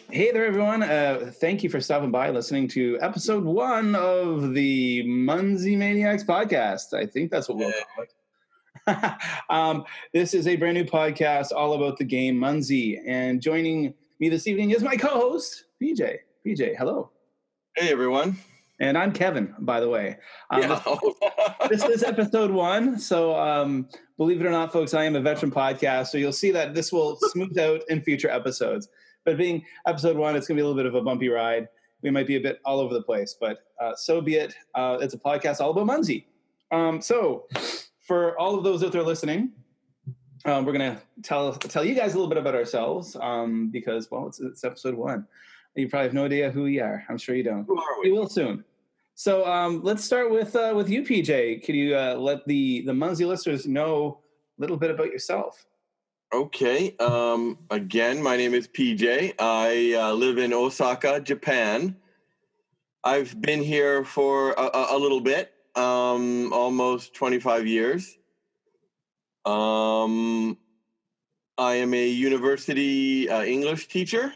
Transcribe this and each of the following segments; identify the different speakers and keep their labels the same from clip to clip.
Speaker 1: Hey there, everyone. Thank you for stopping by listening to episode 1 of the Munzee Maniacs Podcast. I think that's what we'll call it. This is a brand new podcast all about the game Munzee. And joining me this evening is my co-host, PJ. PJ, hello.
Speaker 2: Hey, everyone.
Speaker 1: And I'm Kevin, by the way. This is episode 1. So believe it or not, folks, I am a veteran podcast. So you'll see that this will smooth out in future episodes. But being episode 1, it's going to be a little bit of a bumpy ride. We might be a bit all over the place, but so be it. It's a podcast all about Munzee. So for all of those out there listening, we're going to tell you guys a little bit about ourselves because, well, it's episode 1. You probably have no idea who we are. I'm sure you don't.
Speaker 2: Who are we?
Speaker 1: We will soon. So let's start with you, PJ. Could you let the Munzee listeners know a little bit about yourself?
Speaker 2: Okay. Again, my name is PJ. I live in Osaka, Japan. I've been here for a little bit, almost 25 years. I am a university English teacher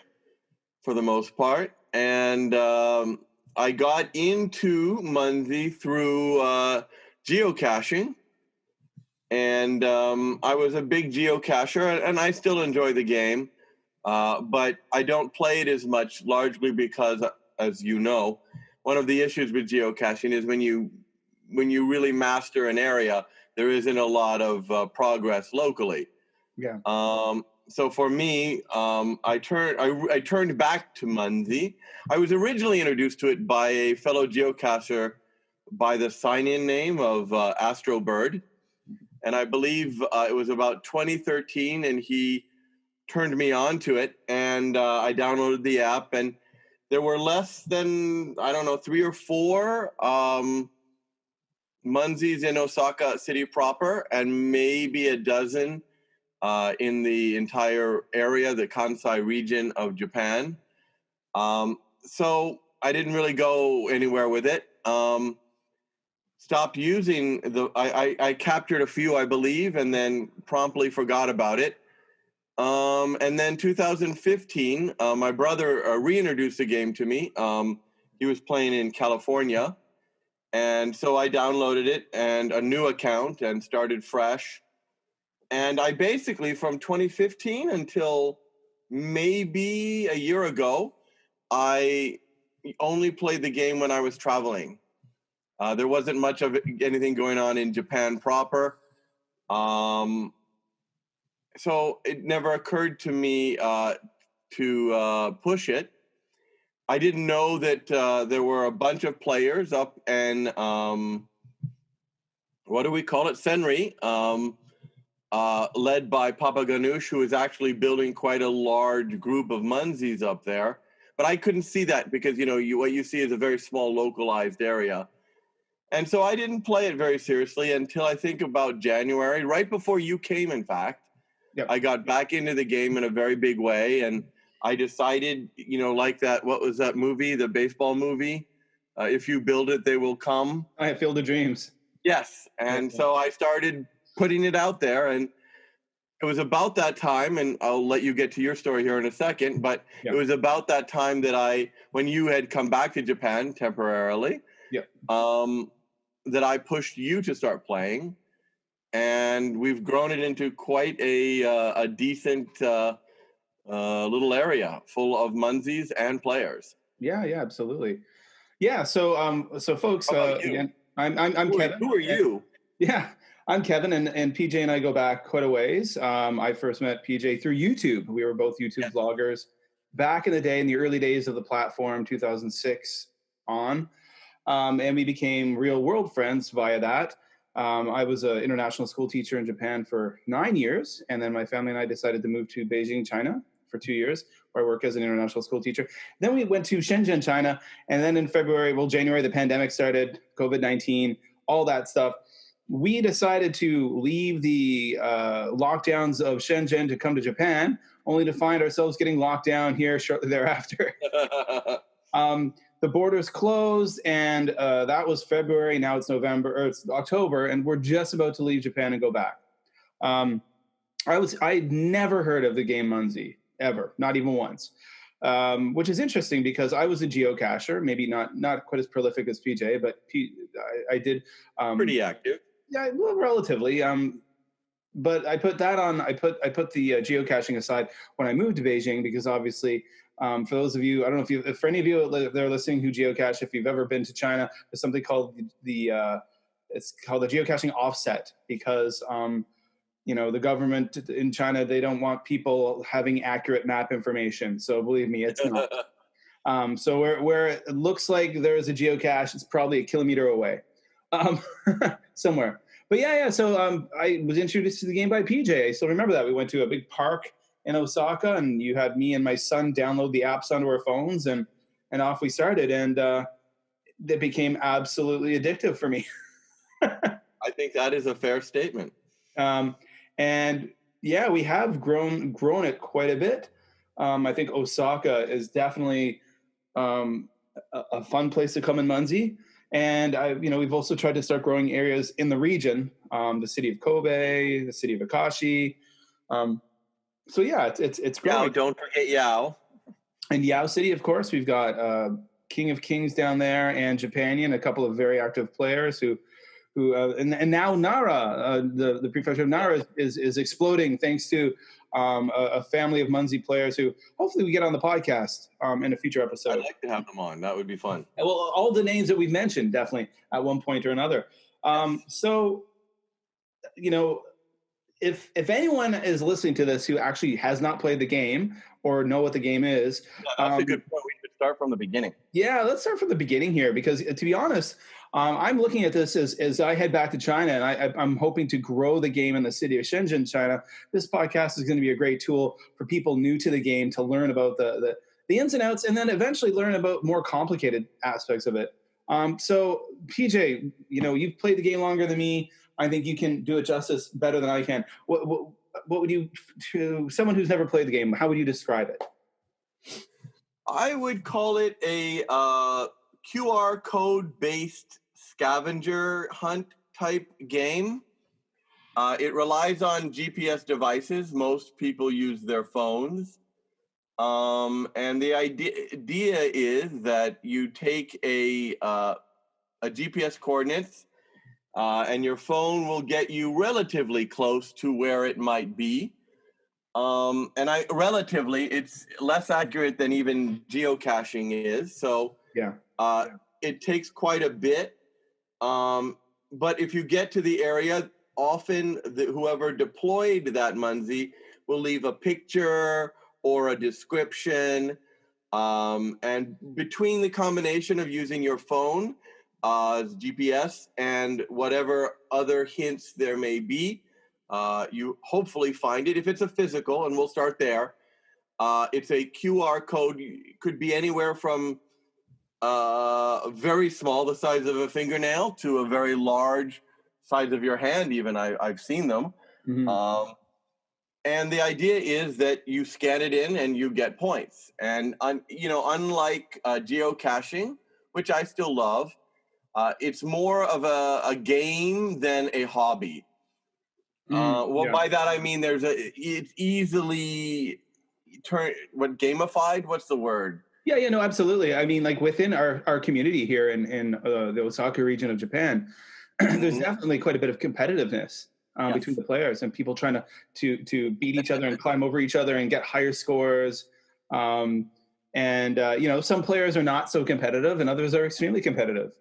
Speaker 2: for the most part. And I got into Munzee through geocaching. And I was a big geocacher, and I still enjoy the game, but I don't play it as much, largely because, as you know, one of the issues with geocaching is when you really master an area, there isn't a lot of progress locally.
Speaker 1: Yeah.
Speaker 2: So for me, I turned back to Munzee. I was originally introduced to it by a fellow geocacher by the sign-in name of Astrobird. And I believe it was about 2013, and he turned me on to it, and I downloaded the app, and there were less than, 3 or 4 Munzees in Osaka City proper, and maybe a dozen in the entire area, the Kansai region of Japan. So I didn't really go anywhere with it. Stopped using I captured a few, I believe, and then promptly forgot about it. And then 2015, my brother reintroduced the game to me. He was playing in California. And so I downloaded it and a new account and started fresh. And I basically, from 2015 until maybe a year ago, I only played the game when I was traveling. There wasn't much of anything going on in Japan proper. So it never occurred to me to push it. I didn't know that there were a bunch of players up in, what do we call it? Senri, led by Papa Ganoush, who is actually building quite a large group of Munzees up there. But I couldn't see that because, what you see is a very small localized area. And so I didn't play it very seriously until I think about January, right before you came, in fact. Yep. I got back into the game in a very big way, and I decided, like that, what was that movie, the baseball movie? If you build it, they will come.
Speaker 1: I have Field of Dreams.
Speaker 2: Yes, and so I started putting it out there, and it was about that time, and I'll let you get to your story here in a second, but It was about that time that when you had come back to Japan temporarily, that I pushed you to start playing, and we've grown it into quite a decent little area full of Munzees and players.
Speaker 1: Yeah, absolutely. Yeah, so folks, again, I'm Kevin.
Speaker 2: Who are you?
Speaker 1: I'm Kevin, and PJ and I go back quite a ways. I first met PJ through YouTube. We were both YouTube vloggers back in the day, in the early days of the platform, 2006 on. And we became real world friends via that. I was an international school teacher in Japan for 9 years, and then my family and I decided to move to Beijing, China for 2 years, where I work as an international school teacher. Then we went to Shenzhen, China, and then in January, the pandemic started, COVID-19, all that stuff. We decided to leave the lockdowns of Shenzhen to come to Japan, only to find ourselves getting locked down here shortly thereafter. The borders closed, and that was February. Now it's it's October, and we're just about to leave Japan and go back. I'd never heard of the game Munzee, ever, not even once. which is interesting because I was a geocacher, maybe not quite as prolific as PJ, but I did
Speaker 2: Pretty active.
Speaker 1: yeah, well, relatively. But I put that on. I put the geocaching aside when I moved to Beijing because obviously, for those of you, I don't know if for any of you that are listening who geocache, if you've ever been to China, there's something called it's called the geocaching offset because the government in China, they don't want people having accurate map information. So believe me, it's not. So where it looks like there is a geocache, it's probably a kilometer away, somewhere. But yeah. So I was introduced to the game by PJ. I still remember that. We went to a big park in Osaka, and you had me and my son download the apps onto our phones, and off we started. And it became absolutely addictive for me.
Speaker 2: I think that is a fair statement.
Speaker 1: And yeah, we have grown it quite a bit. I think Osaka is definitely a fun place to come in Munzee. And we've also tried to start growing areas in the region, the city of Kobe, the city of Akashi. So yeah, it's growing.
Speaker 2: Yao, don't forget Yao.
Speaker 1: And Yao City, of course, we've got King of Kings down there and Japanian, a couple of very active players who and now Nara, the prefecture of Nara is exploding thanks to a family of Munzee players who hopefully we get on the podcast in a future episode.
Speaker 2: I'd like to have them on. That would be fun.
Speaker 1: Well, all the names that we've mentioned, definitely at one point or another. So, if anyone is listening to this who actually has not played the game or know what the game is,
Speaker 2: that's a good point. We should start from the beginning.
Speaker 1: Yeah, let's start from the beginning here because, to be honest, I'm looking at this as I head back to China, and I'm hoping to grow the game in the city of Shenzhen, China. This podcast is going to be a great tool for people new to the game to learn about the ins and outs, and then eventually learn about more complicated aspects of it. So, PJ, you've played the game longer than me. I think you can do it justice better than I can. What would you, to someone who's never played the game, how would you describe it?
Speaker 2: I would call it a QR code-based scavenger hunt type game. It relies on GPS devices. Most people use their phones. And the idea is that you take a GPS coordinates, and your phone will get you relatively close to where it might be. Relatively, it's less accurate than even geocaching is. So it takes quite a bit. But if you get to the area, often whoever deployed that Munzee will leave a picture or a description. And between the combination of using your phone, GPS, and whatever other hints there may be, you hopefully find it. If it's a physical, and we'll start there, it's a QR code. It could be anywhere from very small, the size of a fingernail, to a very large, size of your hand even. I've seen them. Mm-hmm. And the idea is that you scan it in and you get points. And, unlike geocaching, which I still love, it's more of a game than a hobby. By that I mean it's easily gamified. What's the word?
Speaker 1: Yeah, no, absolutely. I mean, like within our community here in the Osaka region of Japan, there's definitely quite a bit of competitiveness between the players and people trying to beat each other and climb over each other and get higher scores. Some players are not so competitive and others are extremely competitive.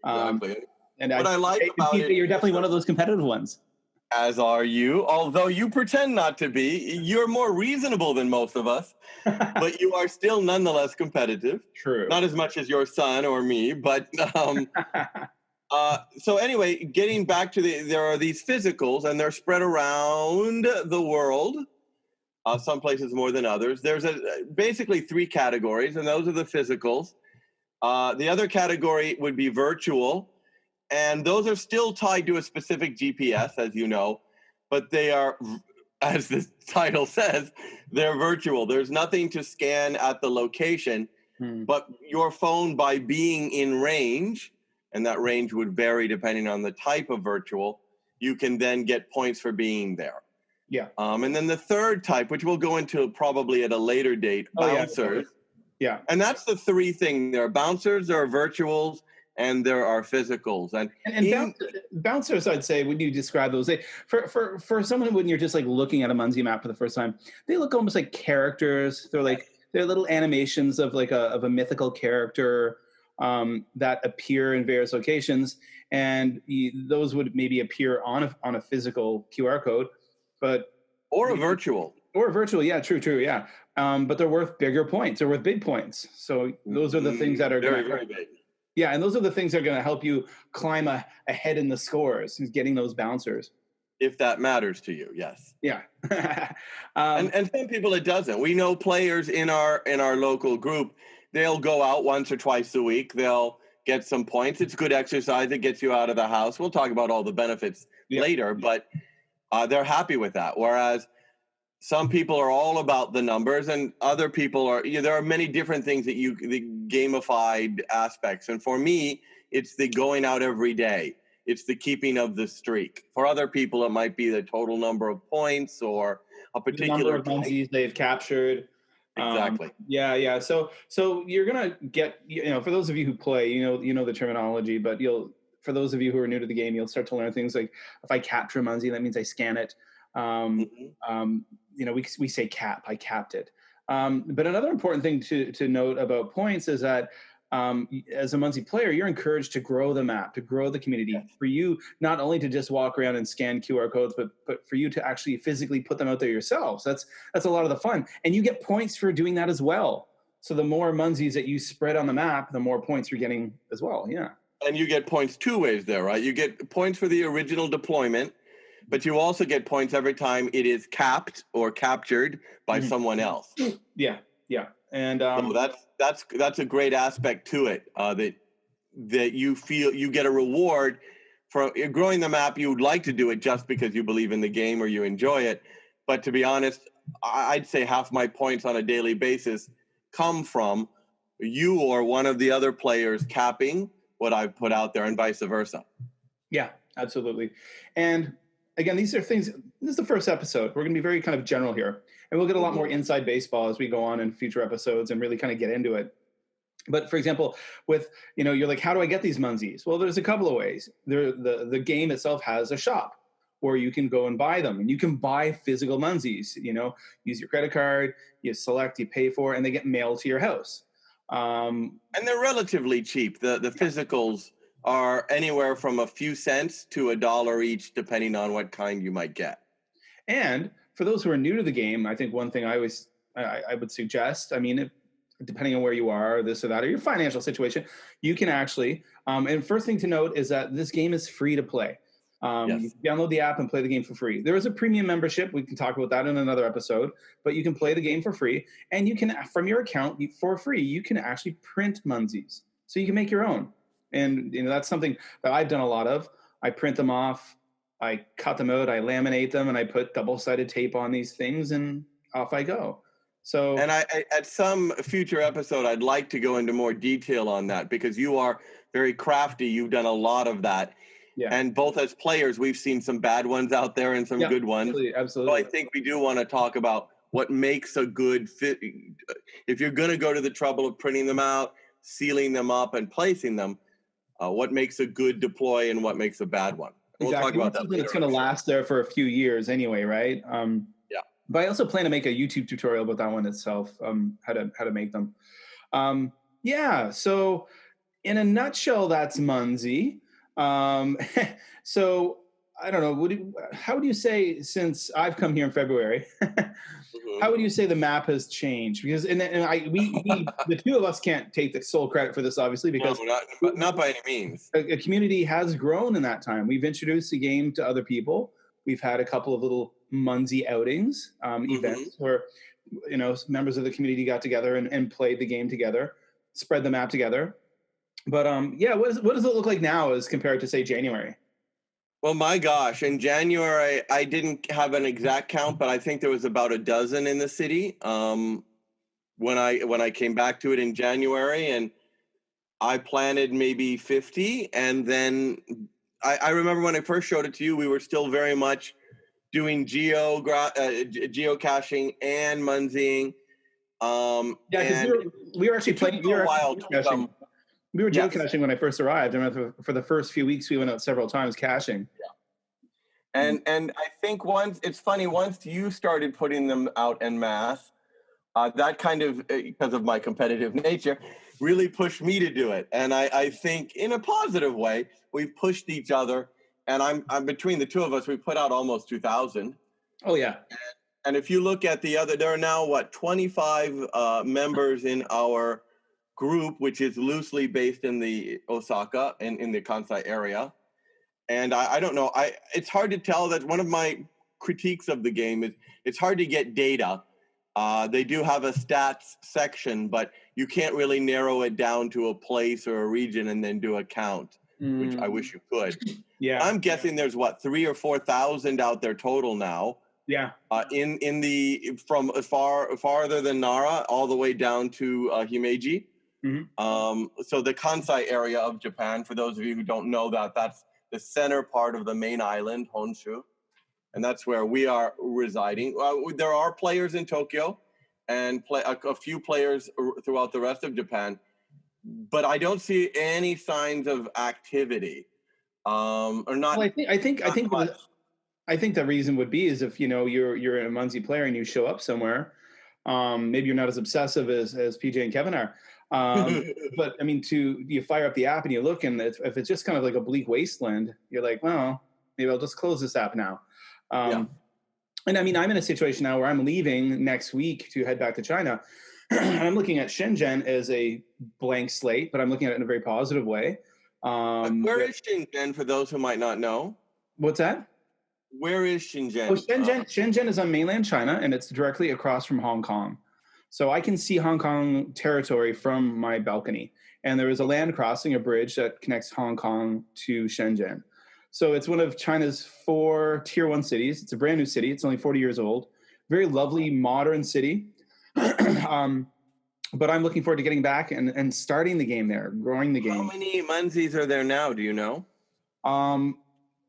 Speaker 2: Exactly.
Speaker 1: And
Speaker 2: what I like about it,
Speaker 1: you're definitely one of those competitive ones.
Speaker 2: As are you, although you pretend not to be. You're more reasonable than most of us, but you are still nonetheless competitive.
Speaker 1: True.
Speaker 2: Not as much as your son or me, but so anyway, getting back to there are these physicals, and they're spread around the world. Some places more than others. There's basically 3 categories, and those are the physicals. The other category would be virtual. And those are still tied to a specific GPS, as you know, but they are, as the title says, they're virtual. There's nothing to scan at the location, but your phone, by being in range, and that range would vary depending on the type of virtual, you can then get points for being there.
Speaker 1: Yeah.
Speaker 2: And then the third type, which we'll go into probably at a later date, bouncers.
Speaker 1: Yeah.
Speaker 2: And that's the three things. There are bouncers, there are virtuals, and there are physicals.
Speaker 1: And bouncers, I'd say, when you describe those, for someone when you're just like looking at a Munzee map for the first time, they look almost like characters. They're little animations of like a mythical character that appear in various locations, and those would maybe appear on a physical QR code,
Speaker 2: or a virtual.
Speaker 1: Or virtual, yeah, true, yeah. But they're worth bigger points. They're worth big points. So those are the things that are
Speaker 2: very big.
Speaker 1: Yeah, and those are the things that are going to help you climb ahead in the scores, is getting those bouncers.
Speaker 2: If that matters to you, yes.
Speaker 1: Yeah.
Speaker 2: And some people it doesn't. We know players in our local group. They'll go out once or twice a week. They'll get some points. It's good exercise. It gets you out of the house. We'll talk about all the benefits later, but they're happy with that. Whereas some people are all about the numbers, and other people are, there are many different things the gamified aspects. And for me, it's the going out every day. It's the keeping of the streak. For other people, it might be the total number of points or a particular
Speaker 1: number of Munzees they've captured.
Speaker 2: Exactly.
Speaker 1: Yeah. So you're gonna get, for those of you who play, you know the terminology, but for those of you who are new to the game, you'll start to learn things like, if I capture a Munzee, that means I scan it. We say cap. I capped it. But another important thing to note about points is that as a Munzee player, you're encouraged to grow the map, to grow the community. Yes. For you, not only to just walk around and scan QR codes, but for you to actually physically put them out there yourselves. That's a lot of the fun, and you get points for doing that as well. So the more Munzees that you spread on the map, the more points you're getting as well. Yeah.
Speaker 2: And you get points two ways there, right? You get points for the original deployment, but you also get points every time it is capped or captured by someone else.
Speaker 1: Yeah. And
Speaker 2: so that's a great aspect to it, that you feel you get a reward for growing the map. You would like to do it just because you believe in the game or you enjoy it. But to be honest, I'd say half my points on a daily basis come from you or one of the other players capping what I've put out there, and vice versa.
Speaker 1: Yeah, absolutely. And again, these are things, this is the first episode. We're going to be very kind of general here. And we'll get a lot more inside baseball as we go on in future episodes and really kind of get into it. But for example, with, you're like, how do I get these Munzees? Well, there's a couple of ways. The game itself has a shop where you can go and buy them. And you can buy physical Munzees, use your credit card, you select, you pay for, and they get mailed to your house.
Speaker 2: And they're relatively cheap. The physicals are anywhere from a few cents to $1 each, depending on what kind you might get.
Speaker 1: And for those who are new to the game, I think one thing I would suggest, depending on where you are, this or that, or your financial situation, you can actually, and first thing to note is that this game is free to play. You can download the app and play the game for free. There is a premium membership. We can talk about that in another episode, but you can play the game for free, and you can, from your account for free, you can actually print Munzees. So you can make your own. And that's something that I've done a lot of. I print them off, I cut them out, I laminate them, and I put double-sided tape on these things, and off I go. So,
Speaker 2: and I at some future episode, I'd like to go into more detail on that, because you are very crafty. You've done a lot of that. Yeah. And both as players, we've seen some bad ones out there and some good ones.
Speaker 1: Absolutely.
Speaker 2: So I think we do want to talk about what makes a good fit. If you're going to go to the trouble of printing them out, sealing them up, and placing them, what makes a good deploy and what makes a bad one. We'll talk about that
Speaker 1: something that's going to last there for a few years anyway, right?
Speaker 2: Yeah.
Speaker 1: But I also plan to make a YouTube tutorial about that one itself, how to make them. So in a nutshell, that's Munzee. So I don't know. How would you say, since I've come here in February, how would you say the map has changed? Because we the two of us can't take the sole credit for this, obviously, because
Speaker 2: not by any means.
Speaker 1: A community has grown in that time. We've introduced the game to other people. We've had a couple of little Munzee outings, events where members of the community got together and played the game together, spread the map together. But what does it look like now as compared to, say, January?
Speaker 2: Well, my gosh, in January, I didn't have an exact count, but I think there was about a dozen in the city when I came back to it in January, and I planted maybe 50. And then I remember when I first showed it to you, we were still very much doing geocaching and Munzeeing.
Speaker 1: Yeah, because we were actually playing. We were geocaching. We were geocaching when I first arrived, and for the first few weeks, we went out several times caching.
Speaker 2: Yeah. And I think it's funny, once you started putting them out en masse, that kind of, because of my competitive nature, really pushed me to do it. And I think in a positive way, we've pushed each other. And I'm between the two of us, we put out almost 2,000.
Speaker 1: Oh, yeah.
Speaker 2: And if you look at there are now, 25 members in our group, which is loosely based in the Osaka and in the Kansai area. And I don't know, it's hard to tell. That one of my critiques of the game is it's hard to get data. They do have a stats section, but you can't really narrow it down to a place or a region and then do a count, which I wish you could.
Speaker 1: Yeah,
Speaker 2: I'm guessing there's 3,000 or 4,000 out there total now.
Speaker 1: Yeah.
Speaker 2: In the from as farther than Nara all the way down to Himeji. Mm-hmm. So the Kansai area of Japan, for those of you who don't know that's the center part of the main island, Honshu. And that's where we are residing. There are players in Tokyo and a few players throughout the rest of Japan, but I don't see any signs of activity. Or not.
Speaker 1: Well, I think the reason would be is if you're a Munzee player and you show up somewhere, maybe you're not as obsessive as PJ and Kevin are. But I mean, you fire up the app and you look, and if it's just kind of like a bleak wasteland, you're like, well, maybe I'll just close this app now. And I mean, I'm in a situation now where I'm leaving next week to head back to China. I'm looking at Shenzhen as a blank slate, but I'm looking at it in a very positive way.
Speaker 2: Where is Shenzhen, for those who might not know?
Speaker 1: What's that?
Speaker 2: Where is Shenzhen?
Speaker 1: Oh, Shenzhen is on mainland China, and it's directly across from Hong Kong. So I can see Hong Kong territory from my balcony. And there is a land crossing, a bridge that connects Hong Kong to Shenzhen. So it's one of China's 4 tier 1 cities. It's a brand new city. It's only 40 years old. Very lovely, modern city. But I'm looking forward to getting back and starting the game there, growing the game.
Speaker 2: How many Munzees are there now? Do you know?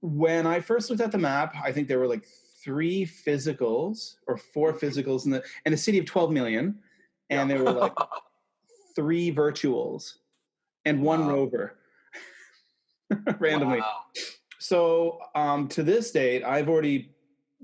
Speaker 1: When I first looked at the map, I think there were like 3 physicals or 4 physicals in a city of 12 million. And there were like 3 virtuals and 1 rover randomly. Wow. So to this date, I've already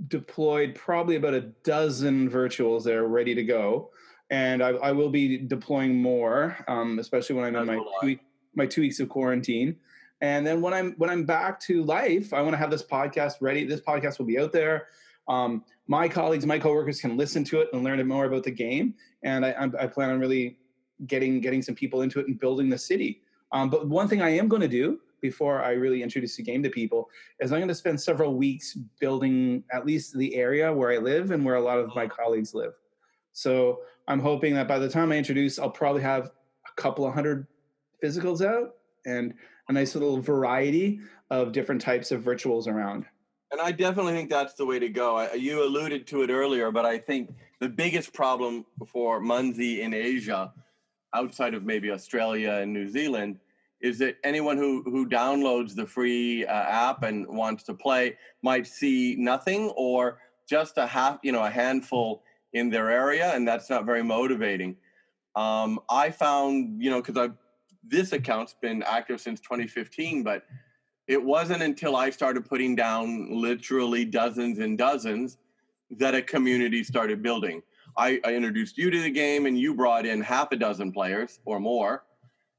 Speaker 1: deployed probably about a dozen virtuals that are ready to go. And I will be deploying more, especially when I'm in my 2 weeks of quarantine. And then when I'm back to life, I want to have this podcast ready. This podcast will be out there. My colleagues, my coworkers can listen to it and learn more about the game. And I plan on really getting some people into it and building the city. But one thing I am going to do before I really introduce the game to people is I'm going to spend several weeks building at least the area where I live and where a lot of my colleagues live. So I'm hoping that by the time I introduce, I'll probably have a couple of 100 physicals out and a nice little variety of different types of virtuals around.
Speaker 2: And I definitely think that's the way to go. You alluded to it earlier, but I think the biggest problem for Munzee in Asia, outside of maybe Australia and New Zealand, is that anyone who downloads the free app and wants to play might see nothing or just a handful in their area, and that's not very motivating. I found, because this account's been active since 2015, but it wasn't until I started putting down literally dozens and dozens that a community started building. I introduced you to the game, and you brought in half a dozen players or more,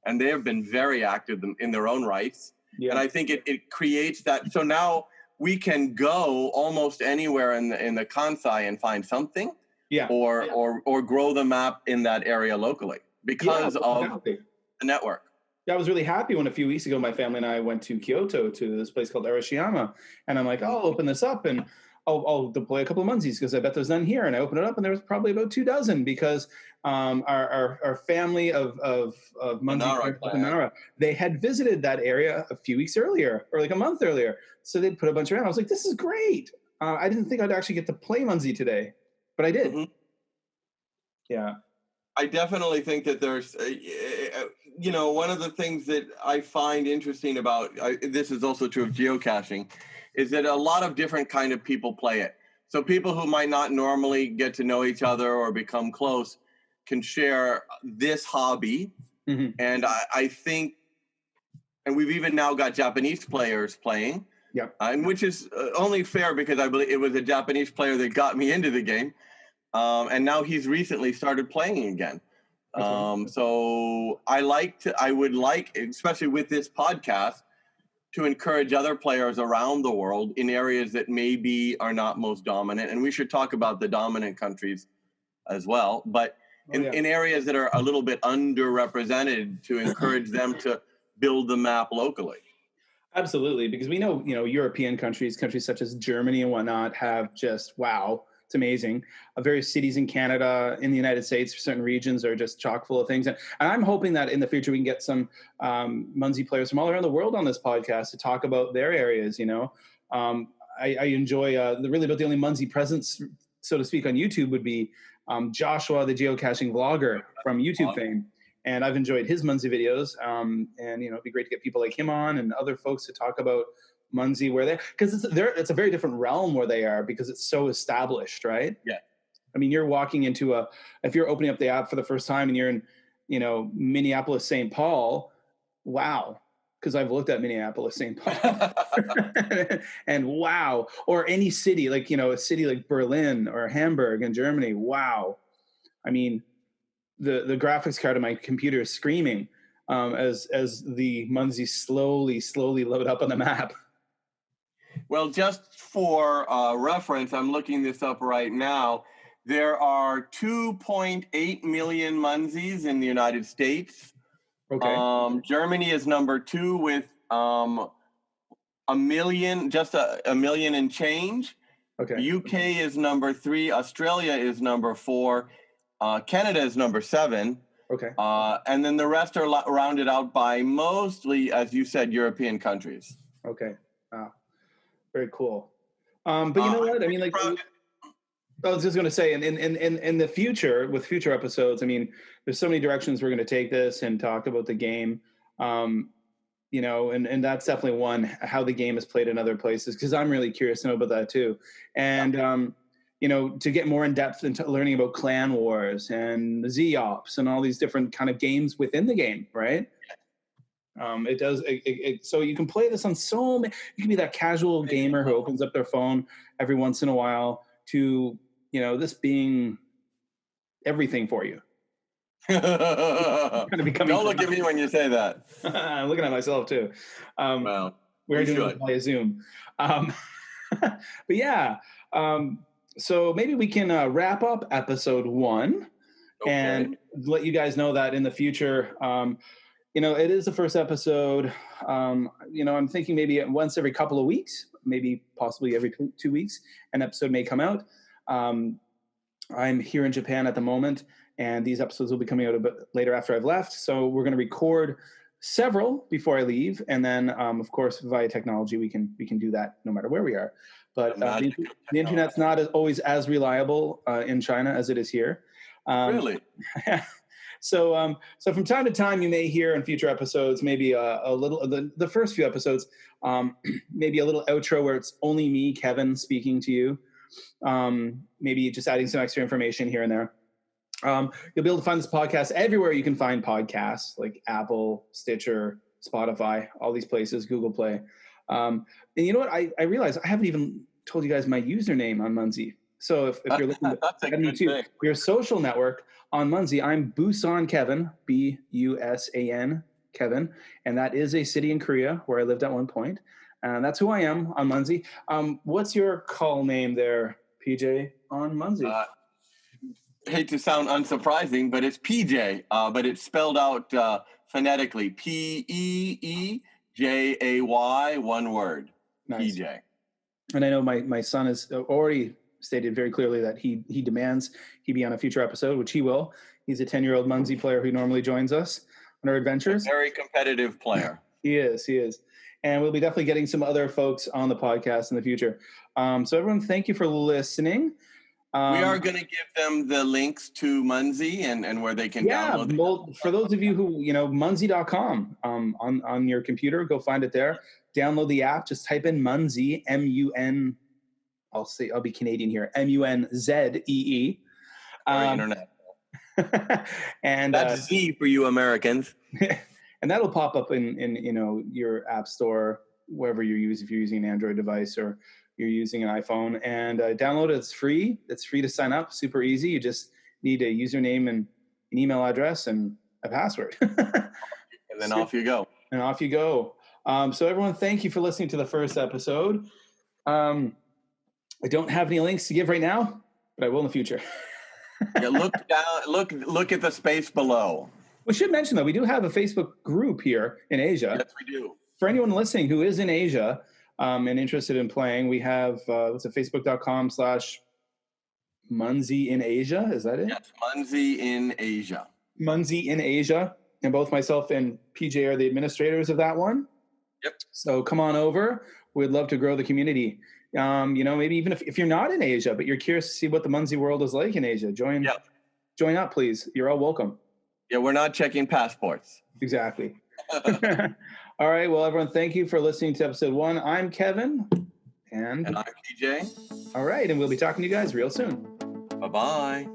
Speaker 2: and they have been very active in their own rights. Yeah. And I think it creates that. So now we can go almost anywhere in the Kansai and find something, or grow the map in that area locally because of the network.
Speaker 1: I was really happy when a few weeks ago my family and I went to Kyoto to this place called Arashiyama, and I'm like, I'll open this up and I'll deploy a couple of Munzees because I bet there's none here. And I opened it up and there was probably about 2 dozen because our family of Munzee, they had visited that area a few weeks earlier or like a month earlier. So they'd put a bunch around. I was like, this is great. I didn't think I'd actually get to play Munzee today, but I did. Mm-hmm. Yeah.
Speaker 2: I definitely think that there's, one of the things that I find interesting about, this is also true of geocaching, is that a lot of different kind of people play it. So people who might not normally get to know each other or become close can share this hobby.
Speaker 1: Mm-hmm.
Speaker 2: And I think, and we've even now got Japanese players playing.
Speaker 1: Yep.
Speaker 2: And which is only fair because I believe it was a Japanese player that got me into the game. And now he's recently started playing again. So I would like, especially with this podcast, to encourage other players around the world in areas that maybe are not most dominant. And we should talk about the dominant countries as well. But in areas that are a little bit underrepresented, to encourage them to build the map locally.
Speaker 1: Absolutely, because we know, European countries such as Germany and whatnot have just, wow, it's amazing. Various cities in Canada, in the United States, certain regions are just chock full of things. And I'm hoping that in the future we can get some Munzee players from all around the world on this podcast to talk about their areas, I enjoy, the only Munzee presence, so to speak, on YouTube would be Joshua, the geocaching vlogger from YouTube fame. And I've enjoyed his Munzee videos. And, it'd be great to get people like him on and other folks to talk about Munzee where because it's a very different realm where they are because it's so established, right?
Speaker 2: Yeah.
Speaker 1: I mean, you're walking into if you're opening up the app for the first time and you're in, Minneapolis, St. Paul, wow. Because I've looked at Minneapolis, St. Paul and wow. Or any city, like, a city like Berlin or Hamburg in Germany. Wow. I mean, the graphics card on my computer is screaming as the Munzee slowly load up on the map.
Speaker 2: Well, just for reference, I'm looking this up right now. There are 2.8 million Munzees in the United States.
Speaker 1: Okay.
Speaker 2: Germany is number 2 with a million and change.
Speaker 1: Okay.
Speaker 2: UK is number 3. Australia is number 4. Canada is number 7.
Speaker 1: Okay.
Speaker 2: And then the rest are rounded out by mostly, as you said, European countries.
Speaker 1: Okay. Wow. Very cool. But you know what? I mean, like, I was just going to say, in the future, with future episodes, I mean, there's so many directions we're going to take this and talk about the game. And that's definitely one, how the game is played in other places, because I'm really curious to know about that too. And, to get more in depth into learning about clan wars and Z-Ops and all these different kind of games within the game, right? So you can play this on so many, you can be that casual gamer who opens up their phone every once in a while to, this being everything for you.
Speaker 2: Don't look at me when you say that.
Speaker 1: I'm looking at myself too.
Speaker 2: Well,
Speaker 1: we're doing it via Zoom. But yeah, so maybe we can wrap up episode 1 and let you guys know that in the future, it is the first episode. I'm thinking maybe once every couple of weeks, maybe possibly every 2 weeks, an episode may come out. I'm here in Japan at the moment, and these episodes will be coming out a bit later after I've left. So we're going to record several before I leave, and then, of course, via technology, we can do that no matter where we are. But the internet's not always as reliable in China as it is here.
Speaker 2: Really?
Speaker 1: So from time to time, you may hear in future episodes, maybe a little, the first few episodes, maybe a little outro where it's only me, Kevin, speaking to you. Maybe just adding some extra information here and there. You'll be able to find this podcast everywhere you can find podcasts, like Apple, Stitcher, Spotify, all these places, Google Play. And you know what? I realized I haven't even told you guys my username on Munzee. So if you're looking at me too, your social network on Munzee, I'm Busan Kevin, Busan Kevin, and that is a city in Korea where I lived at one point. And that's who I am on Munzee. What's your call name there, PJ, on Munzee?
Speaker 2: Hate to sound unsurprising, but it's PJ, but it's spelled out phonetically, Peejay, one word, nice. PJ.
Speaker 1: And I know my son has already stated very clearly that he demands he be on a future episode, which he will. He's a 10-year-old Munzee player who normally joins us on our adventures.
Speaker 2: A very competitive player.
Speaker 1: He is. And we'll be definitely getting some other folks on the podcast in the future. So everyone, thank you for listening.
Speaker 2: We are going to give them the links to Munzee and where they can download them.
Speaker 1: Well, for those of you who, Munzee.com on your computer, go find it there. Download the app. Just type in Munzee, M-U-N, I'll be Canadian here, M-U-N-Z-E-E.
Speaker 2: Very international.
Speaker 1: And
Speaker 2: that's Z for you Americans.
Speaker 1: and that'll pop up in your app store, wherever you use, if you're using an Android device or you're using an iPhone, and download it. It's free. It's free to sign up. Super easy. You just need a username and an email address and a password.
Speaker 2: And then off you go.
Speaker 1: And off you go. So everyone, thank you for listening to the first episode. I don't have any links to give right now, but I will in the future.
Speaker 2: Yeah, look down. Look at the space below.
Speaker 1: We should mention that we do have a Facebook group here in Asia.
Speaker 2: Yes, we do.
Speaker 1: For anyone listening who is in Asia and interested in playing, we have facebook.com/Munzee in Asia. Is that it?
Speaker 2: Yes, Munzee in Asia.
Speaker 1: Munzee in Asia. And both myself and PJ are the administrators of that one.
Speaker 2: Yep. So
Speaker 1: come on over. We'd love to grow the community. Maybe even if you're not in Asia, but you're curious to see what the Munzee world is like in Asia, join up, please. You're all welcome.
Speaker 2: Yeah, we're not checking passports.
Speaker 1: Exactly. All right. Well, everyone, thank you for listening to episode 1. I'm Kevin. And
Speaker 2: I'm PJ.
Speaker 1: All right. And we'll be talking to you guys real soon.
Speaker 2: Bye-bye.